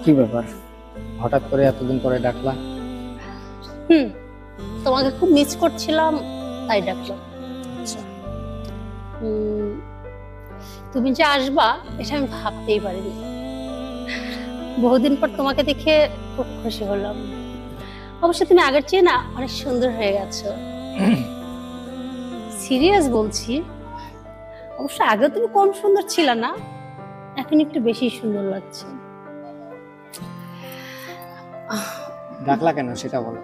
কি ব্যাপার, হঠাৎ করে এতদিন পরে ডাকলা? হুম, তোমাকে খুব মিস করছিলাম, তাই ডাকলাম। আচ্ছা। উম, তুমি যে আসবা এটা আমি ভাবতেই পারিনি। বহুদিন পর তোমাকে দেখে খুব খুশি হলাম। অবশ্য তুমি আগের চেয়ে না অনেক সুন্দর হয়ে গেছো। সিরিয়াস বলছি। অবশ্য আগে তুমি কম সুন্দর ছিল না, এখন একটু বেশি সুন্দর লাগছে। ডাকলা কেন সেটা বলো।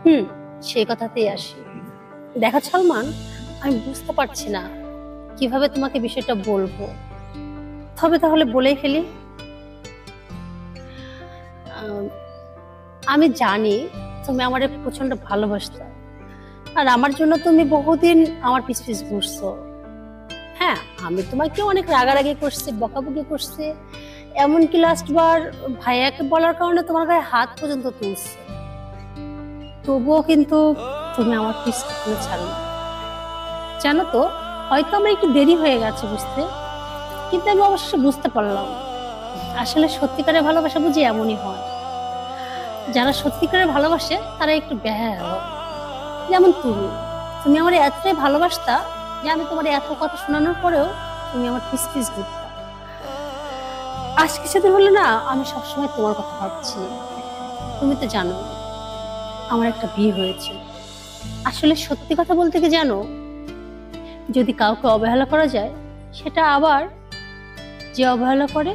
হুম, সেই কথাতেই আসি। দেখা সালমান, আমি বুঝতে পারছি না কিভাবে তোমাকে বিষয়টা বলবো, তবে তাহলে বলেই ফেলি। আম, আমি জানি তুমি আমারে প্রচন্ড ভালোবাসতে, আর আমার জন্য তুমি বহুদিন আমার পিছ পিছ ঘুরছো। হ্যাঁ, আমি তোমাকে অনেক রাগারাগি করছি, বকাবকি করছি, এমনকি লাস্ট বার ভাইয়াকে বলার কারণে তোমার গায়ে হাত পর্যন্ত তুলছে। তবুও কিন্তু তুমি আমার পিছ কখনো ছাড়ো। জানো তো, হয়তো আমার একটু দেরি হয়ে গেছে বুঝতে, কিন্তু আমি অবশ্য বুঝতে পারলাম আসলে সত্যিকারের ভালোবাসা বুঝি এমনই হয়। যারা সত্যিকারের ভালোবাসে তারা একটু বেহায়া হয়। যেমন তুমি তুমি আমার এতটাই ভালোবাসতা যে আমি তোমার এত কথা শোনানোর পরেও তুমি আমার পিস পিস ঘুরতা। আজ কিছুদিন হলো না, আমি সবসময় তোমার কথা ভাবছি। তুমি তো জানো আমার একটা বিয়ে হয়েছে। আসলে সত্যি কথা বলতে কি জানো, যদি কাউকে অবহেলা করা যায়, সেটা আবার যে অবহেলা করে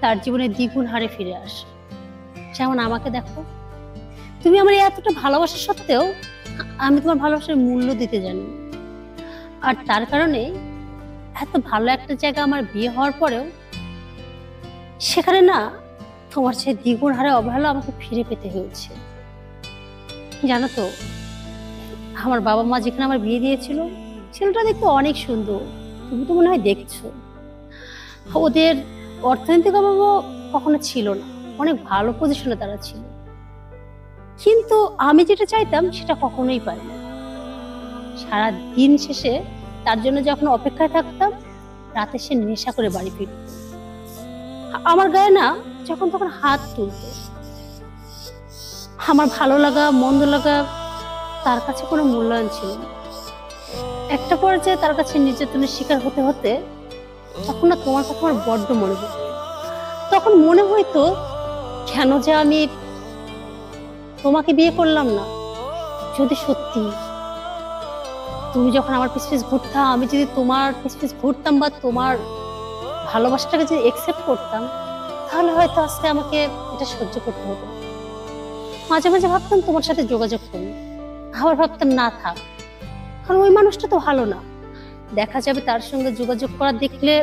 তার জীবনে দ্বিগুণ হারে ফিরে আসে। যেমন আমাকে দেখো, তুমি আমার এতটা ভালোবাসা সত্ত্বেও আমি তোমার ভালোবাসার মূল্য দিতে জানি। আর তার কারণে এত ভালো একটা জায়গা আমার বিয়ে হওয়ার পরেও সেখানে না তোমার সেই দ্বিগুণ হারে অবহেলা আমাকে ফিরে পেতে হয়েছে। জানো তো, আমার বাবা মা যেখানে আমার বিয়ে দিয়েছিল, ছেলেটা দেখতে অনেক সুন্দর। তুমি তো মনে হয় দেখছো। ওদের অর্থনৈতিক অভাবও কখনো ছিল না, অনেক ভালো পজিশনে তারা ছিল। কিন্তু আমি যেটা চাইতাম সেটা কখনোই পাই না। সারা দিন শেষে তার জন্য যখন অপেক্ষায় থাকতাম, রাতে সে নেশা করে বাড়ি ফিরত, আমার গায়ে না যখন তখন হাত তুলত। আমার ভালো লাগা মন্দ লাগা তার কাছে কোনো মূল্যায়ন ছিল না। একটা পর্যায়ে তার কাছে নির্যাতনের শিকার হতে হতে তখন না তোমার কথা আমার বড্ড মনে হতো। তখন মনে হইতো কেন যে আমি তোমাকে বিয়ে করলাম না। যদি সত্যি তুমি যখন আমার পিছ পিছ ঘুরতাম, আমি যদি তোমার পিছ পিছ ঘুরতাম বা তোমার ভালোবাসাটাকে যদি একসেপ্ট করতাম, তাহলে হয়তো আজকে আমাকে এটা সহ্য করতে হতো। মাঝে মাঝে ভাবতাম তোমার সাথে যোগাযোগ করি, আবার ভাবতাম না থাক, কারণ ওই মানুষটা তো ভালো না। দেখা যাবে তার সঙ্গে যোগাযোগ করা দেখলে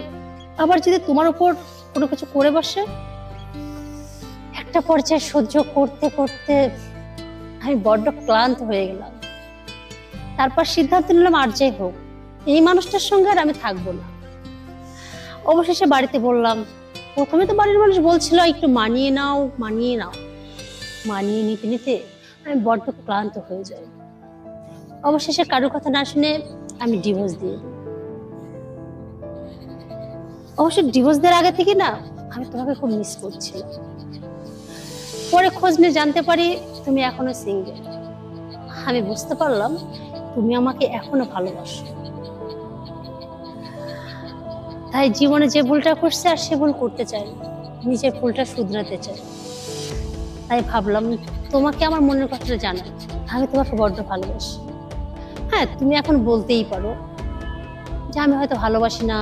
আবার যদি তোমার উপর কোনো কিছু করে বসে। একটা পর্যায়ে সহ্য করতে করতে আমি বড্ড ক্লান্ত হয়ে গেলাম। তারপর সিদ্ধান্ত নিলাম আর যাই হোক, এই মানুষটার সঙ্গে আর আমি থাকবো না। অবশেষে বাড়িতে বললাম। প্রথমে তো বাড়ির মানুষ বলছিল একটু মানিয়ে নাও মানিয়ে নাও। মানিয়ে নিতে নিতে আমি বড্ড ক্লান্ত হয়ে যাই। অবশেষে কারো কথা না শুনে আমি ডিভোর্স দিয়ে দিই। অবশ্য ডিভোর্স দেওয়ার আগে থেকে না আমি তোমাকে খুব মিস করছিলাম। পরে খোঁজ নিয়ে জানতে পারি তুমি এখনো সিঙ্গেল। আমি বুঝতে পারলাম তুমি আমাকে এখনো ভালোবাসো। তাই জীবনে যে ভুলটা করছে আর সে ভুল করতে চাই না, নিজের ভুলটা শুধরাতে চাই। তাই ভাবলাম তোমাকে আমার মনের কথাটা জানাই। আমি তোমাকে বড্ড ভালোবাসি। হ্যাঁ, তুমি এখন বলতেই পারো যে আমি হয়তো ভালোবাসি না,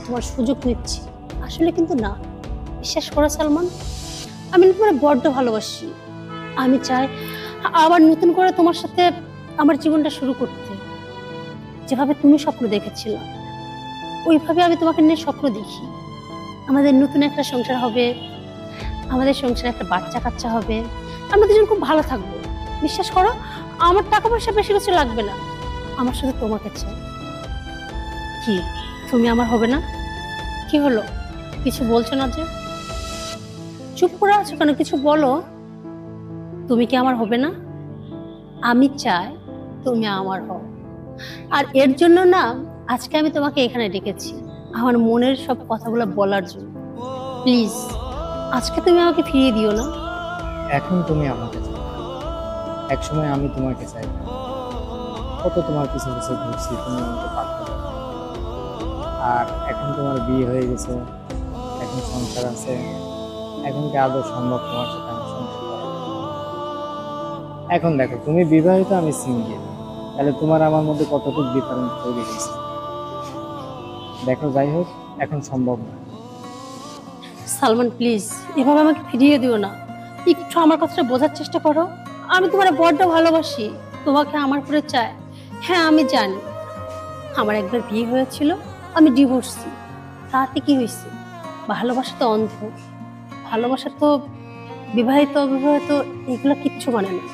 তোমার সুযোগ নিচ্ছি। আসলে কিন্তু না, বিশ্বাস করো সালমান, আমি না তোমার বড্ড ভালোবাসি। আমি চাই আবার নতুন করে তোমার সাথে আমার জীবনটা শুরু করতে। যেভাবে তুমি স্বপ্ন দেখেছিলে ওইভাবে আমি তোমাকে নিয়ে স্বপ্ন দেখি। আমাদের নতুন একটা সংসার হবে, আমাদের সংসারে একটা বাচ্চা কাচ্চা হবে, আমরা দুজন খুব ভালো থাকবো। বিশ্বাস করো, আমার টাকা পয়সা বেশি কিছু লাগবে না, আমার শুধু তোমাকে চাই। কি তুমি আমার হবে না? কি হলো, কিছু বলছো না যে? চুপ করে আছো কেন, কিছু বলো। তুমি কি আমার হবে না? আমি চাই তুমি আমার হও। আর এর জন্য না আজকে আমি তোমাকে এখানে ডেকেছি, আমার মনের সব কথাগুলো বলার জন্য। প্লিজ আজকে তুমি আমাকে ফিরিয়ে দিও না। এখন তুমি আমাকে চাও, একসময় আমি তোমাকে চাই। কত তোমার পিছনে পিছনে ঘুরছি, তুমি আমাকে পাত্তা দাও না। আর এখন তোমার বিয়ে হয়ে গেছে, এখন সংসার আছে, এখন কি আদৌ সম্ভব তোমার সাথে আমার সংসার করা? এখন দেখো, তুমি বিবাহিত, আমি সিঙ্গেল, তাহলে তোমার আমার মধ্যে কতটুকু ডিফারেন্স তৈরি হয়েছে। দেখো, যাই হোক, এখন সম্ভব না। সালমান প্লিজ, এভাবে আমাকে ফিরিয়ে দিও না। একটু আমার কথাটা বোঝার চেষ্টা করো। আমি তোমার বড্ড ভালোবাসি, তোমাকে আমার করে চাই। হ্যাঁ আমি জানি, আমার একবার বিয়ে হয়েছিল, আমি ডিভোর্সি। তাতে কি হয়েছে? ভালোবাসা তো অন্ধ, ভালোবাসা তো বিবাহিত অবিবাহিত এগুলো কিচ্ছু মানে না।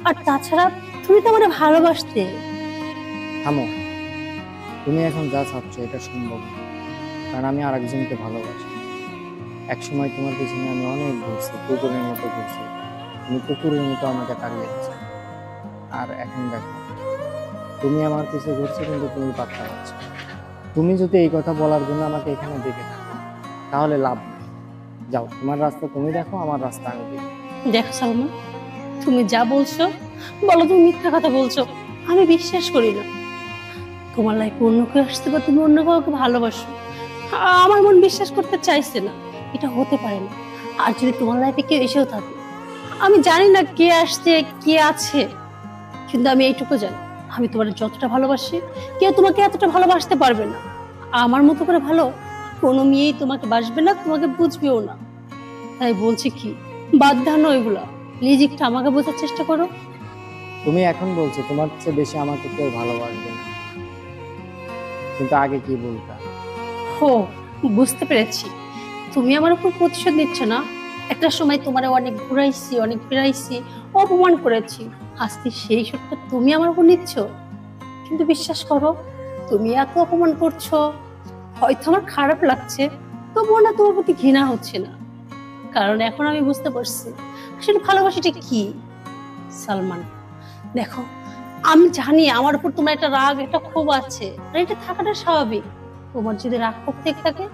আর তাছাড়া তুমি তো মানে ভালোবাসতে। থামো, তুমি এখন যা চাচ্ছ এটা সম্ভব না, কারণ আমি আরেকজনকে ভালোবাসি। একসময় তোমার পিছনে আমি অনেক ঘুরছি, কুকুরের মতো ঘুরছি, তুমি কুকুরের মতো আমাকে তাড়িয়ে দিচ্ছ। আর এখন দেখো, তুমি আমার পিছনে ঘুরছো কিন্তু তুমি পাত্তা পাচ্ছ না। তুমি যদি এই কথা বলার জন্য আমাকে এখানে দেখে থাকো, তাহলে লাভ নেই। যাও, তোমার রাস্তা তুমি দেখো, আমার রাস্তা আমি দেখি। দেখো সালমান, তুমি যা বলছো বলো, তুমি মিথ্যা কথা বলছো। আমি বিশ্বাস করি না। তোমার লাইফে অন্য কেউ আসতে বা তুমি অন্য কাউকে ভালোবাসো, আমার মন বিশ্বাস করতে চাইছে না। এটা হতে পারে না। আর যদি তোমার লাইফে কেউ এসেও থাকে, আমি জানি না কে আসছে কে আছে, কিন্তু আমি এইটুকু জানি, আমি তোমার যতটা ভালোবাসি কেউ তোমাকে এতটা ভালোবাসতে পারবে না। আমার মতো করে ভালো কোনো মেয়েই তোমাকে বাসবে না, তোমাকে বুঝবেও না। তাই বলছি কি, বাদ দাও এগুলা। প্লিজ একটু আমাকে বোঝার চেষ্টা করো। তুমি এখন বলছো তোমার চেয়ে বেশি আমাকে কেউ ভালোবাসবে না, কিন্তু আগে কি বলতা? হো, বুঝতে পেরেছি। তুমি আমার উপর প্রতিশোধ নিচ্ছ না। একটা সময় তোমার অনেক ঘুরাইছি, অনেক ফিরাইছি, অপমান করেছি। আজকে সেই সত্য তুমি আমার উপর নিচ্ছ। কিন্তু বিশ্বাস করো, তুমি এত অপমান করছো, হয়তো আমার খারাপ লাগছে, তবুও না তোমার প্রতি ঘৃণা হচ্ছে না। কারণ এখন আমি বুঝতে পারছি আসলে ভালোবাসাটা কি। সালমান দেখো, আমি জানি আমার উপর তোমার একটা রাগ, একটা ক্ষোভ আছে, আর এটা থাকাটা স্বাভাবিক। তোমার যদি রাগ ক্ষোভ থেকে থাকে,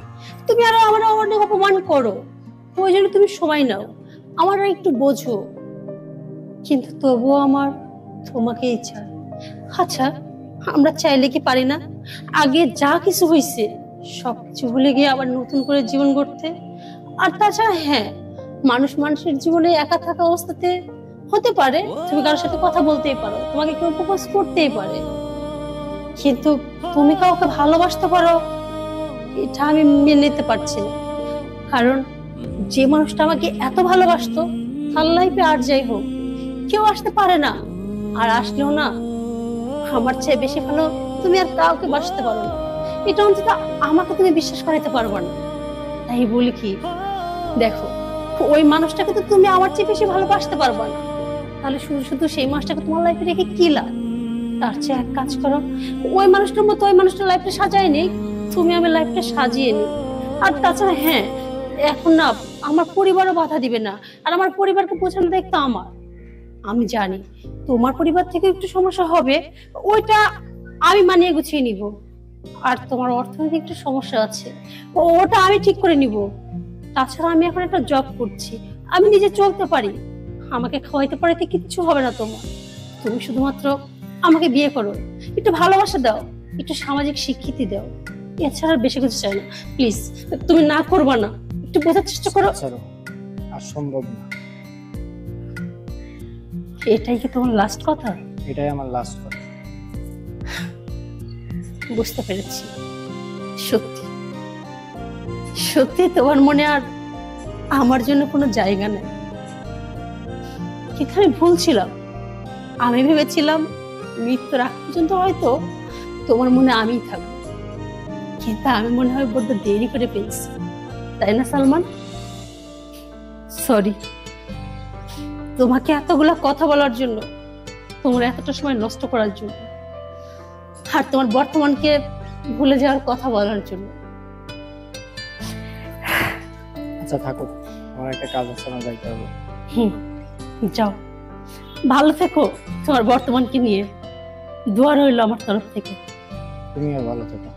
তুমি আরো আমার অনেক অপমান করো, প্রয়োজনে তুমি সময় নাও, আমার আর একটু বোঝো। কিন্তু তবুও আমার তোমাকে ইচ্ছা। আচ্ছা, আমরা চাইলে কি পারি না আগে যা কিছু হয়েছে সবকিছু ভুলে গিয়ে আবার নতুন করে জীবন গড়তে? আর তাছাড়া হ্যাঁ, মানুষ মানুষের জীবনে একা থাকা অবস্থাতে হতে পারে তুমি কারোর সাথে কথা বলতেই পারো, তোমাকে কেউ প্রপোজ করতেই পারে, কিন্তু তুমি কাউকে ভালোবাসতে পারো এটা আমি মেনে নিতে পারছি না। কারণ যে মানুষটা আমাকে এত ভালোবাসতো, তার লাইফে আর যাই হোক কেউ আসতে পারে না। আর আসলেও না, আমার চেয়ে বেশি ভালো তুমি আর কাউকে বাসতে পারো না। এটা অন্তত আমাকে তুমি বিশ্বাস করাইতে পারবে না। তাই বলি কি, দেখো, ওই মানুষটাকে তো তুমি আমার চেয়ে বেশি ভালোবাসতে পারবে না, তাহলে শুধু শুধু সেই মানুষটাকে তোমার লাইফে রেখে কি লাভ? তার চেয়ে এক কাজ করো, ওই মানুষটার মতো ওই মানুষটার লাইফটা সাজাই নেই, তুমি আমার লাইফটা সাজিয়ে নি। আর তাছাড়া হ্যাঁ, এখন না আমার পরিবারও বাধা দিবে না, আর আমার পরিবারকে বোঝানো দেখতো আমার। আমি জানি তোমার পরিবার থেকে একটু সমস্যা হবে, ওইটা আমি মানিয়ে গুছিয়ে নিব। আর তোমার অর্থনৈতিক একটু সমস্যা আছে, ওটা আমি ঠিক করে নিব। তাছাড়া আমি এখন একটা জব করছি, আমি নিজে চলতে পারি, আমাকে খাওয়াইতে পারাইতে কিচ্ছু হবে না তোমার। তুমি শুধুমাত্র আমাকে বিয়ে করো, একটু ভালোবাসা দাও, একটু সামাজিক স্বীকৃতি দাও, এছাড়া আর বেশি কিছু চাই না। প্লিজ, তুমি না করবা না, একটু বোঝার চেষ্টা করো। ছাড়ো, আর সম্ভব না। এটাই কি তোমার লাস্ট কথা? এটাই আমার লাস্ট কথা। বুঝতে পেরেছি, সত্যি সত্যি তোমার মনে আর আমার জন্য কোনো জায়গা নেই। কিন্তু আমি ভুল ছিলাম, আমি ভেবেছিলাম মৃত্যুর আগ পর্যন্ত হয়তো তোমার মনে আমিই থাকবো, কিন্তু আমি মনে হয় বড্ড দেরি করে পেয়েছি, তাই না সালমান? সরি তোমাকে এতগুলা কথা বলার জন্য, তোমার এতটা সময় নষ্ট করার জন্য, আর তোমার বর্তমানকে ভুলে যাওয়ার কথা বলার জন্য। আচ্ছা থাকো, আমার একটা কাজ আছে, আমার যাইতে হবে। যাও, ভালো থেকো তোমার বর্তমানকে নিয়ে। দোয়া রইল আমার তরফ থেকে। তুমিও ভালো থেকো।